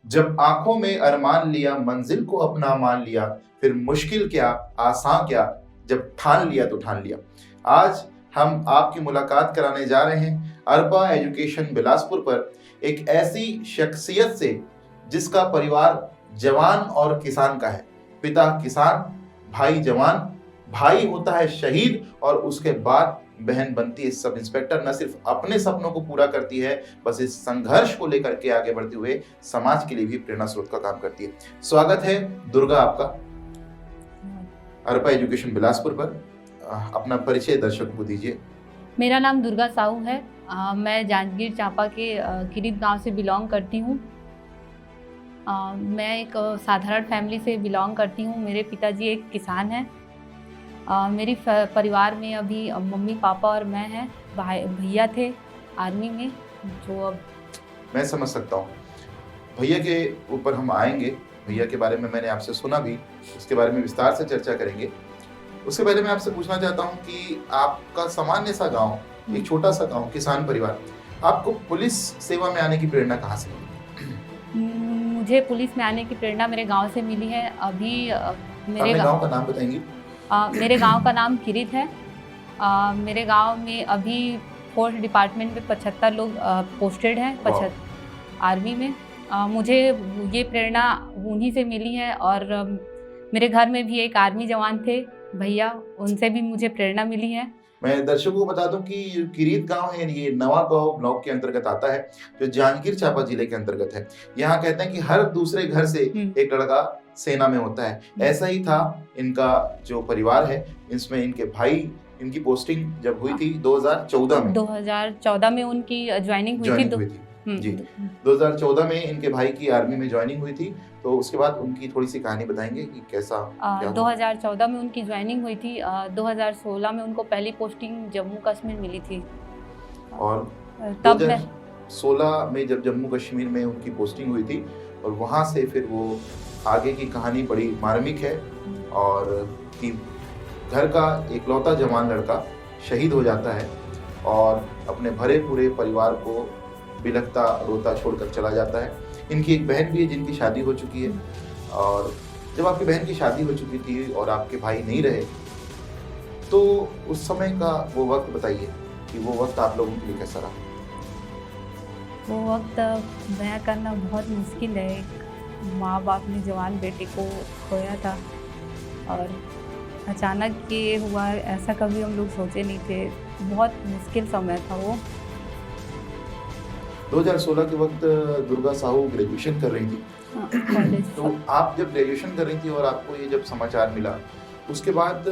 जब आंखों में अरमान लिया, मंजिल को अपना मान लिया, फिर मुश्किल क्या आसान क्या, जब ठान लिया तो ठान लिया। आज हम आपकी मुलाकात कराने जा रहे हैं अरबा एजुकेशन बिलासपुर पर एक ऐसी शख्सियत से जिसका परिवार जवान और किसान का है। पिता किसान, भाई जवान, भाई होता है शहीद और उसके बाद बहन बनती है सब इंस्पेक्टर। न सिर्फ अपने सपनों को पूरा करती है, बस इस संघर्ष को लेकर के आगे बढ़ते हुए समाज के लिए भी प्रेरणा स्रोत का काम करती है। स्वागत है दुर्गा आपका अरबा एजुकेशन बिलासपुर पर। अपना परिचय दर्शकों को दीजिए। मेरा नाम दुर्गा साहू है। मैं जांजगीर चांपा के किरीत गांव से बिलोंग करती हूँ। मैं एक साधारण फैमिली से बिलोंग करती हूँ। मेरे पिताजी एक किसान हैं। मेरी परिवार में अभी मम्मी पापा और मैं हैं। भैया थे आर्मी में, जो अब मैं समझ सकता हूँ। भैया के ऊपर हम आएंगे। भैया के बारे में मैंने आपसे सुना भी, उसके बारे में विस्तार से चर्चा करेंगे। उसके पहले मैं आपसे पूछना चाहता हूँ कि आपका सामान्य सा गांव, एक छोटा सा गांव, किसान परिवार, आपको पुलिस सेवा में आने की प्रेरणा कहाँ से मिली? मुझे पुलिस में आने की प्रेरणा मेरे गांव से मिली है। अभी मेरे गांव का नाम बताएंगे? मेरे गांव का नाम किरीत है। मेरे गांव में अभी फोर्स डिपार्टमेंट में 75 लोग पोस्टेड हैं, 75 आर्मी में। मुझे ये प्रेरणा उन्हीं से मिली है। और मेरे घर में भी एक आर्मी जवान थे भैया, उनसे भी मुझे प्रेरणा मिली है। मैं दर्शकों को बता दूं कि किरीत गांव है, ये नवागांव ब्लॉक के अंतर्गत आता है, जो जांजगीर चांपा जिले के अंतर्गत है। यहाँ कहते हैं कि हर दूसरे घर से एक लड़का सेना में होता है। ऐसा ही था इनका जो परिवार है, इसमें इनके भाई, इनकी पोस्टिंग जब हुई थी 2014 में उनकी ज्वाइनिंग हुई थी। जी, 2014 में इनके भाई की आर्मी में ज्वाइनिंग हुई थी। तो उसके बाद उनकी थोड़ी सी कहानी बताएंगे कि कैसा क्या 2014 में उनकी ज्वाइनिंग हुई थी। 2016 में उनको पहली पोस्टिंग जम्मू कश्मीर मिली थी। और तब 2016 में जब जम्मू कश्मीर में उनकी पोस्टिंग हुई थी, और वहाँ से फिर वो आगे की कहानी बड़ी मार्मिक है। और कि घर का इकलौता जवान लड़का शहीद हो जाता है और अपने भरे पूरे परिवार को बिलखता रोता छोड़कर चला जाता है। इनकी एक बहन भी है जिनकी शादी हो चुकी है। और जब आपकी बहन की शादी हो चुकी थी और आपके भाई नहीं रहे, तो उस समय का वो वक्त बताइए कि वो वक्त आप लोगों के लिए कैसा रहा? वो वक्त बयां करना बहुत मुश्किल है। माँ बाप ने जवान बेटे को खोया था और अचानक ये हुआ, ऐसा कभी हम लोग सोचे नहीं थे। बहुत मुश्किल समय था वो। 2016 के वक्त दुर्गा साहू ग्रेजुएशन कर रही थी। तो आप जब ग्रेजुएशन कर रही थी और आपको ये जब समाचार मिला, उसके बाद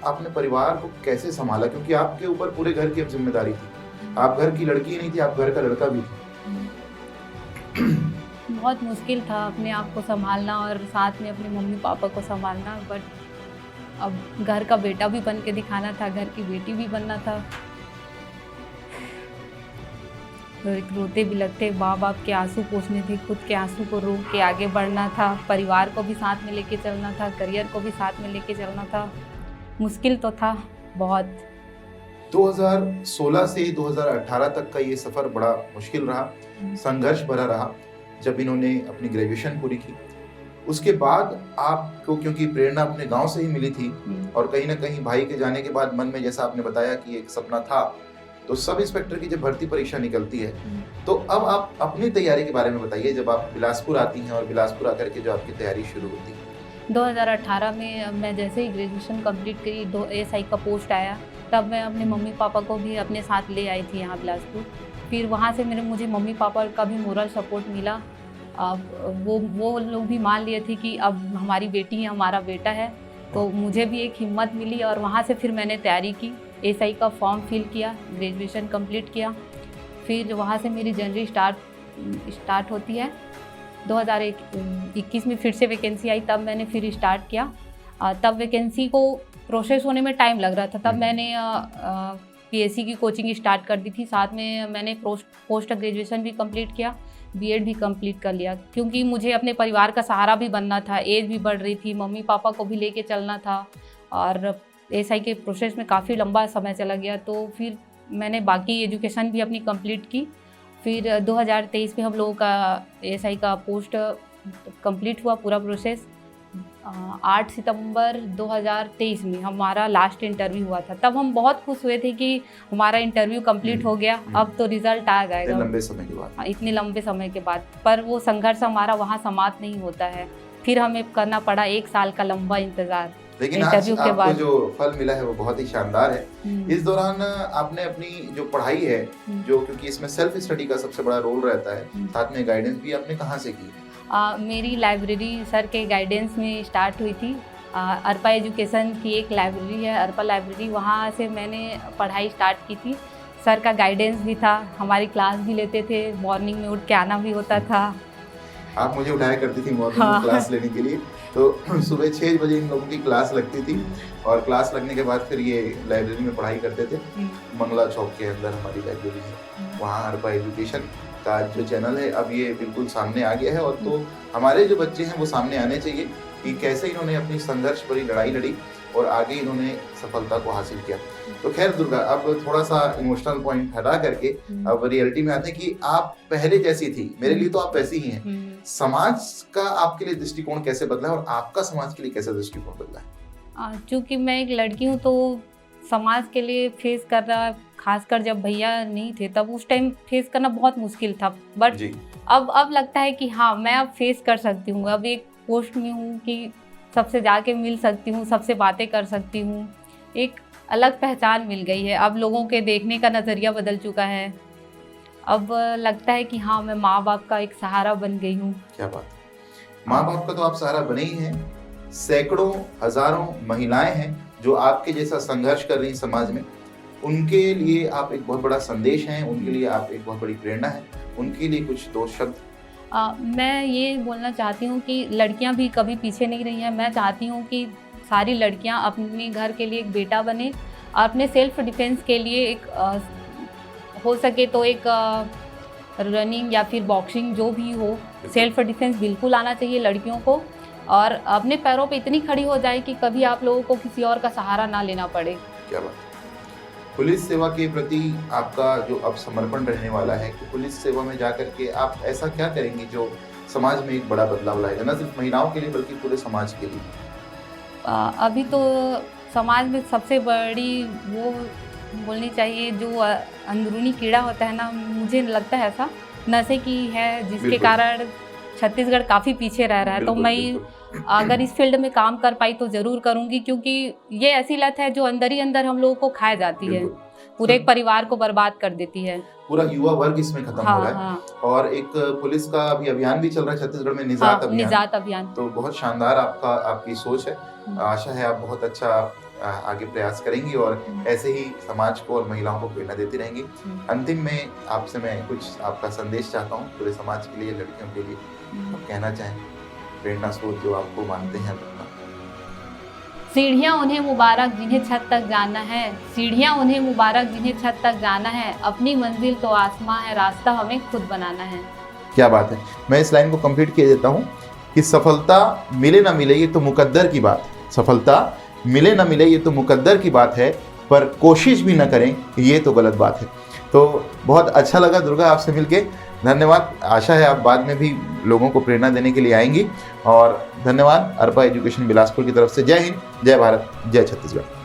आपने परिवार को कैसे संभाला? क्योंकि आपके ऊपर पूरे घर की अब जिम्मेदारी थी। आप घर की लड़की ही नहीं थी, आप घर का लड़का भी थे। बहुत मुश्किल था अपने आप को संभालना और साथ में अपने मम्मी पापा को संभालना। बट अब घर का बेटा भी बन के दिखाना था, घर की बेटी भी बनना था। तो एक रोते बिलखते माँ बाप के आंसू पोंछने थे, खुद के आंसू को रोक के आगे बढ़ना था, परिवार को भी साथ में लेके चलना था, करियर को भी साथ में लेके चलना था। मुश्किल तो था बहुत। 2016 से 2018 तक का ये सफ़र बड़ा मुश्किल रहा, संघर्ष भरा रहा। जब इन्होंने अपनी ग्रेजुएशन पूरी की, उसके बाद आपको, क्योंकि प्रेरणा अपने गांव से ही मिली थी और कहीं ना कहीं भाई के जाने के बाद मन में, जैसा आपने बताया कि एक सपना था, तो सब इंस्पेक्टर की जब भर्ती परीक्षा निकलती है, तो अब आप अपनी तैयारी के बारे में बताइए। जब आप बिलासपुर आती हैं और बिलासपुर आकर के जो आपकी तैयारी शुरू होती है। 2018 में मैं जैसे ही ग्रेजुएशन कंप्लीट करी, ASI का पोस्ट आया, तब मैं अपने मम्मी पापा को भी अपने साथ ले आई थी यहाँ बिलासपुर। फिर वहाँ से मुझे मम्मी पापा का भी मोरल सपोर्ट मिला। वो लोग भी मान लिए थे कि अब हमारी बेटी है, हमारा बेटा है। तो मुझे भी एक हिम्मत मिली और वहाँ से फिर मैंने तैयारी की, ASI का फॉर्म फिल किया, ग्रेजुएशन कंप्लीट किया। फिर वहाँ से मेरी जर्नी स्टार्ट होती है। 2021 में फिर से वैकेंसी आई, तब मैंने फिर स्टार्ट किया। तब वैकेंसी को प्रोसेस होने में टाइम लग रहा था। तब मैंने PSC की कोचिंग स्टार्ट कर दी थी। साथ में मैंने पोस्ट ग्रेजुएशन भी कंप्लीट किया, BEd भी कंप्लीट कर लिया, क्योंकि मुझे अपने परिवार का सहारा भी बनना था। एज भी बढ़ रही थी, मम्मी पापा को भी लेके चलना था और ASI के प्रोसेस में काफ़ी लंबा समय चला गया। तो फिर मैंने बाकी एजुकेशन भी अपनी कंप्लीट की फिर 2023 में हम लोगों का एएसआई का पोस्ट कंप्लीट हुआ पूरा प्रोसेस। 8 सितंबर 2023 में हमारा लास्ट इंटरव्यू हुआ था। तब हम बहुत खुश हुए थे कि हमारा इंटरव्यू कंप्लीट हो गया, अब तो रिजल्ट आ जाएगा लंबे समय के बाद। इतने लंबे समय के बाद। पर वो संघर्ष हमारा वहाँ समाप्त नहीं होता है, फिर हमें करना पड़ा 1 साल का लंबा इंतजार। लेकिन आज इंटरव्यू के आपको बाद जो फल मिला है वो बहुत ही शानदार है। इस दौरान आपने अपनी जो पढ़ाई है, जो क्योंकि इसमें सेल्फ स्टडी का सबसे बड़ा रोल रहता है, साथ में गाइडेंस भी आपने कहाँ से की? मेरी लाइब्रेरी सर के गाइडेंस में स्टार्ट हुई थी। अर्पा एजुकेशन की एक लाइब्रेरी है, अर्पा लाइब्रेरी, वहाँ से मैंने पढ़ाई स्टार्ट की थी। सर का गाइडेंस भी था, हमारी क्लास भी लेते थे, मॉर्निंग में उठ के आना भी होता था। आप मुझे उठाया करती थी मॉर्निंग में क्लास लेने के लिए, तो सुबह 6 बजे इन लोगों की क्लास लगती थी और क्लास लगने के बाद फिर ये लाइब्रेरी में पढ़ाई करते थे। मंगला चौक के अंदर हमारी लाइब्रेरी है, वहाँ अर्पा एजुकेशन का जो चैनल है अब ये बिल्कुल सामने आ गया है। और तो हमारे जो बच्चे हैं वो सामने आने चाहिए कि कैसे इन्होंने अपनी संघर्ष भरी लड़ाई लड़ी और आगे इन्होंने सफलता को हासिल किया। तो खैर दुर्गा, अब थोड़ा सा इमोशनल पॉइंट हटा करके अब रियलिटी में आते हैं कि आप पहले जैसी थी, मेरे लिए तो आप वैसी ही हैं। समाज का आपके लिए दृष्टिकोण कैसे बदला है और आपका समाज के लिए कैसा दृष्टिकोण बदला है? चूँकि मैं एक लड़की हूँ तो समाज के लिए फेस कर रहा, खासकर जब भैया नहीं थे तब उस टाइम फेस करना बहुत मुश्किल था। बट अब लगता है कि हाँ, मैं अब फेस कर सकती हूँ। अब एक पोस्ट में हूँ कि सबसे जाके मिल सकती हूँ, सबसे बातें कर सकती हूँ, एक अलग पहचान मिल गई है। अब लोगों के देखने का नज़रिया बदल चुका है। अब लगता है कि हाँ, मैं माँ बाप का एक सहारा बन गई हूँ। क्या बात है, माँ बाप का तो आप सहारा बने ही हैं। सैकड़ों हजारों महिलाएं हैं जो आपके जैसा संघर्ष कर रही समाज में, उनके लिए आप एक बहुत बड़ा संदेश हैं, उनके लिए आप एक बहुत बड़ी प्रेरणा है। उनके लिए कुछ 2 शब्द। मैं ये बोलना चाहती हूँ कि लड़कियाँ भी कभी पीछे नहीं रही हैं। मैं चाहती हूँ कि सारी लड़कियाँ अपने घर के लिए एक बेटा बने, अपने सेल्फ डिफेंस के लिए एक हो सके तो एक रनिंग या फिर बॉक्सिंग जो भी हो, सेल्फ डिफेंस बिल्कुल आना चाहिए लड़कियों को, और अपने पैरों पे इतनी खड़ी हो जाए कि कभी आप लोगों को किसी और का सहारा ना लेना पड़े। क्या बात। पुलिस सेवा के प्रति आपका जो अब समर्पण रहने वाला है कि पुलिस सेवा में जाकर के आप ऐसा क्या करेंगे जो समाज में एक बड़ा बदलाव लाएगा, न सिर्फ महिलाओं के लिए बल्कि पूरे समाज के लिए? अभी तो समाज में सबसे बड़ी वो बोलनी चाहिए जो अंदरूनी कीड़ा होता है ना, मुझे लगता है ऐसा नशे की है, जिसके कारण छत्तीसगढ़ काफ़ी पीछे रह रहा है। तो मैं अगर इस फील्ड में काम कर पाई तो ज़रूर करूँगी, क्योंकि ये ऐसी लत है जो अंदर ही अंदर हम लोगों को खा जाती है, पूरे एक परिवार को बर्बाद कर देती है। पूरा युवा वर्ग इसमें खत्म हो रहा है। और एक पुलिस का अभी अभियान भी चल रहा है छत्तीसगढ़ में, निजात अभियान। तो बहुत शानदार आपकी सोच है। आशा है आप बहुत अच्छा आगे प्रयास करेंगी और ऐसे ही समाज को और महिलाओं को प्रेरणा देती रहेंगी। अंतिम में आपसे मैं कुछ आपका संदेश चाहता हूँ पूरे समाज के लिए, लड़कियों के लिए, आप कहना चाहें प्रेरणा स्रोत जो आपको मानते हैं अपना। सीढ़ियाँ उन्हें मुबारक जिन्हें छत तक जाना है, सीढ़ियाँ उन्हें मुबारक जिन्हें छत तक जाना है, अपनी मंजिल तो आसमां है, रास्ता हमें खुद बनाना है। क्या बात है। मैं इस लाइन को कंप्लीट किए देता हूँ कि सफलता मिले ना मिले ये तो मुकद्दर की बात, सफलता मिले ना मिले ये तो मुकद्दर की बात है, पर कोशिश भी ना करें ये तो गलत बात है। तो बहुत अच्छा लगा दुर्गा आपसे मिलके, धन्यवाद। आशा है आप बाद में भी लोगों को प्रेरणा देने के लिए आएंगी, और धन्यवाद अर्पा एजुकेशन बिलासपुर की तरफ से। जय हिंद, जय भारत, जय छत्तीसगढ़।